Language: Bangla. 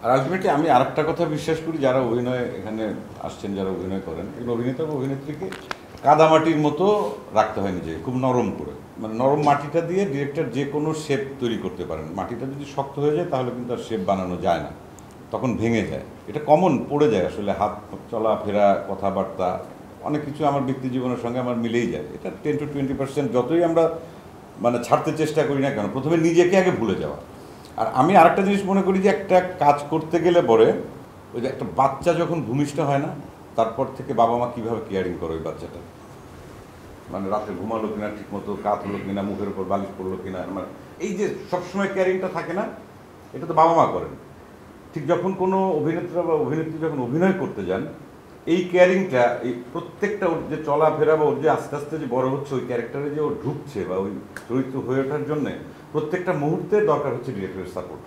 আর আলটিমেটলি আমি আরেকটা কথা বিশ্বাস করি, যারা অভিনয় এখানে আসছেন, যারা অভিনয় করেন, এগুলো অভিনেতা বা অভিনেত্রীকে কাদামাটির মতো রাখতে হয় নিজে, খুব নরম করে। মানে নরম মাটিটা দিয়ে ডিরেক্টর যে কোনো শেপ তৈরি করতে পারেন। মাটিটা যদি শক্ত হয়ে যায় তাহলে কিন্তু আর শেপ বানানো যায় না, তখন ভেঙে যায়। এটা কমন পড়ে যায় আসলে, হাত চলাফেরা, কথাবার্তা, অনেক কিছু আমার ব্যক্তি জীবনের সঙ্গে আমার মিলেই যায়। এটা 10 to 20% যতই আমরা মানে ছাড়তে চেষ্টা করি না কেন, প্রথমে নিজেকে আগে ভুলে যাওয়া। আর আমি আরেকটা জিনিস মনে করি যে একটা কাজ করতে গেলে পরে ওই যে একটা বাচ্চা যখন ভূমিষ্ঠ হয় না, তারপর থেকে বাবা মা কীভাবে কেয়ারিং করে ওই বাচ্চাটা, মানে রাতে ঘুমালো কিনা, ঠিক মতো কাত হলো কিনা, মুখের উপর বালিশ পড়লো কিনা, মানে এই যে সবসময় কেয়ারিংটা থাকে না, এটা তো বাবা মা করেন। ঠিক যখন কোনো অভিনেতা বা অভিনেত্রী যখন অভিনয় করতে যান, এই কেয়ারিংটা, এই প্রত্যেকটা ওর যে চলাফেরা বা ওর যে আস্তে আস্তে যে বড় হচ্ছে, ওই ক্যারেক্টারে যে ও ঢুকছে বা ওই চরিত্র হয়ে ওঠার জন্যে প্রত্যেকটা মুহূর্তে দরকার হচ্ছে ডিরেক্টরের সাপোর্ট।